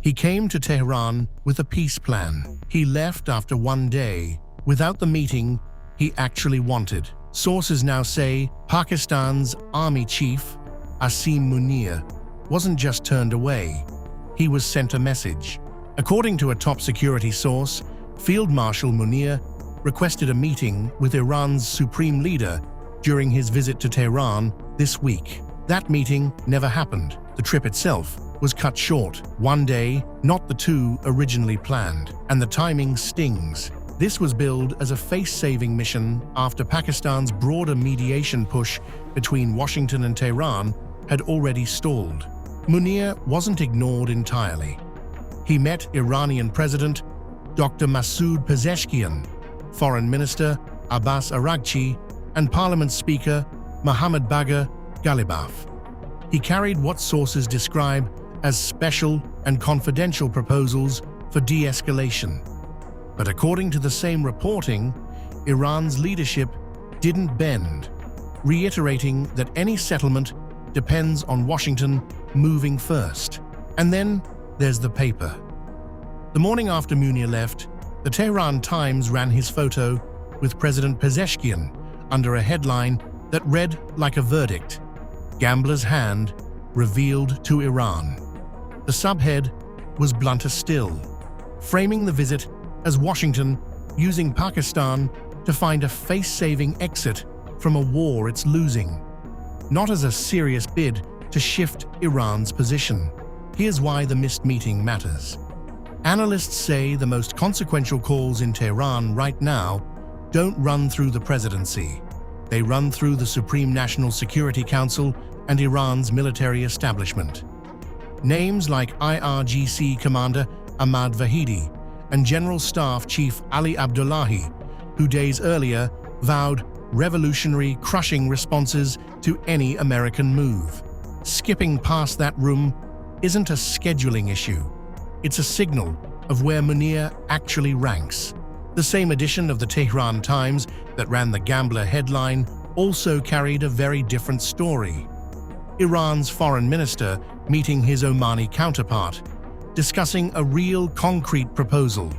He came to Tehran with a peace plan. He left after one day without the meeting he actually wanted. Sources now say Pakistan's army chief, Asim Munir, wasn't just turned away, he was sent a message. According to a top security source, Field Marshal Munir requested a meeting with Iran's supreme leader during his visit to Tehran this week. That meeting never happened. The trip itself was cut short. One day, not the two originally planned. And the timing stings. This was billed as a face-saving mission after Pakistan's broader mediation push between Washington and Tehran had already stalled. Munir wasn't ignored entirely. He met Iranian President Dr. Masoud Pezeshkian, Foreign Minister Abbas Araghchi, and Parliament Speaker Mohammad Bagher Ghalibaf. He carried what sources describe as special and confidential proposals for de-escalation. But according to the same reporting, Iran's leadership didn't bend, reiterating that any settlement depends on Washington moving first. And then there's the paper. The morning after Munir left, the Tehran Times ran his photo with President Pezeshkian under a headline that read like a verdict: "Gambler's hand revealed to Iran." The subhead was blunter still, framing the visit as Washington using Pakistan to find a face-saving exit from a war it's losing, not as a serious bid to shift Iran's position. Here's why the missed meeting matters. Analysts say the most consequential calls in Tehran right now don't run through the presidency. They run through the Supreme National Security Council and Iran's military establishment. Names like IRGC Commander Ahmad Vahidi and General Staff Chief Ali Abdullahi, who days earlier vowed revolutionary, crushing responses to any American move. Skipping past that room isn't a scheduling issue. It's a signal of where Munir actually ranks. The same edition of the Tehran Times that ran the gambler headline also carried a very different story. Iran's foreign minister meeting his Omani counterpart, discussing a real concrete proposal,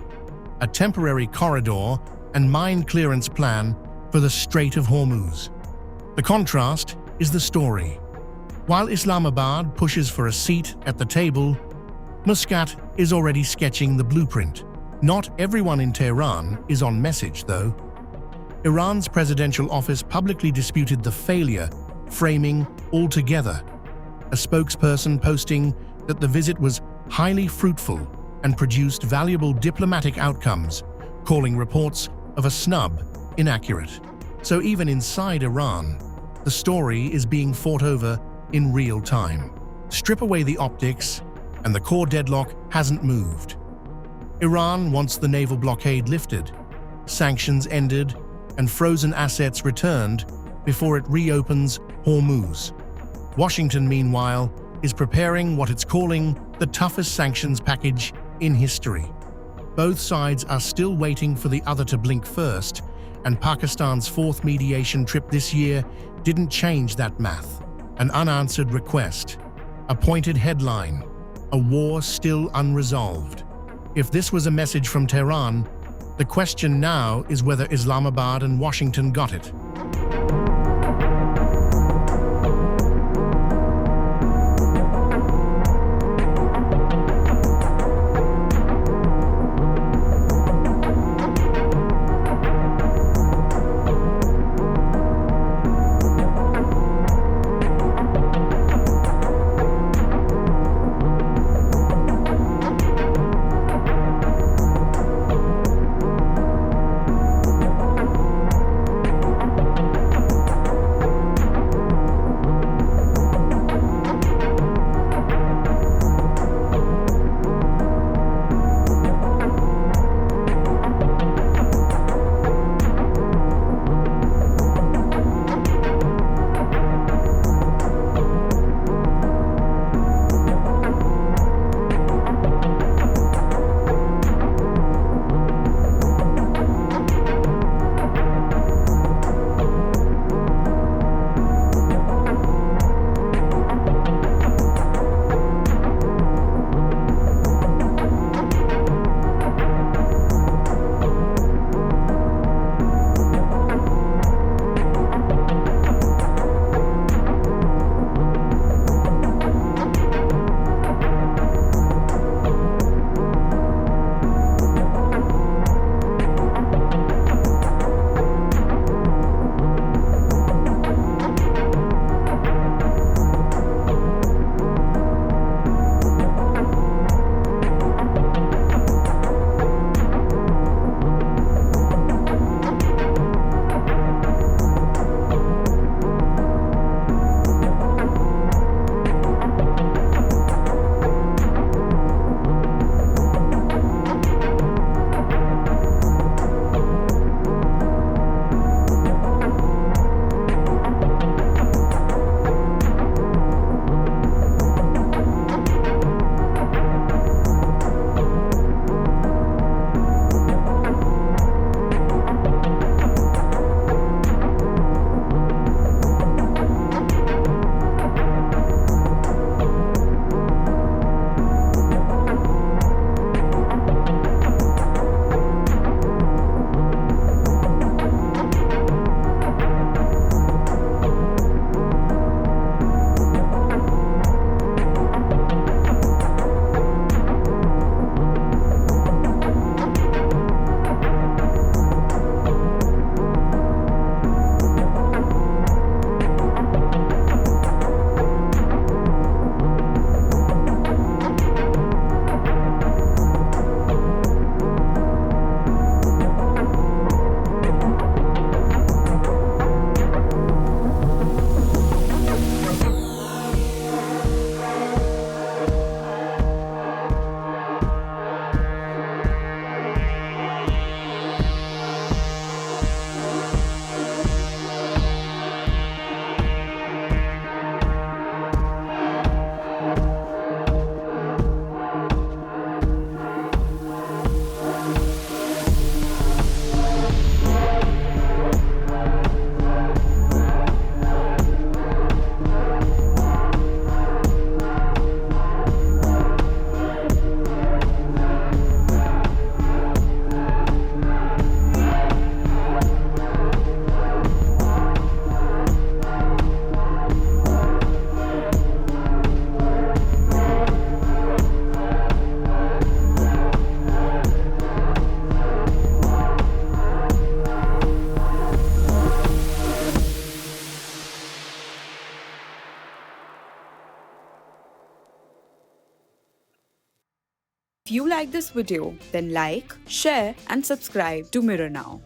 a temporary corridor and mine clearance plan for the Strait of Hormuz. The contrast is the story. While Islamabad pushes for a seat at the table, Muscat is already sketching the blueprint. Not everyone in Tehran is on message, though. Iran's presidential office publicly disputed the failure, framing altogether. A spokesperson posting that the visit was highly fruitful and produced valuable diplomatic outcomes, calling reports of a snub inaccurate. So even inside Iran, the story is being fought over in real time. Strip away the optics, and the core deadlock hasn't moved. Iran wants the naval blockade lifted, sanctions ended, and frozen assets returned before it reopens Hormuz. Washington, meanwhile, is preparing what it's calling the toughest sanctions package in history. Both sides are still waiting for the other to blink first, and Pakistan's fourth mediation trip this year didn't change that math. An unanswered request, a pointed headline, a war still unresolved. If this was a message from Tehran, the question now is whether Islamabad and Washington got it. If you like this video, then like, share and subscribe to Mirror Now.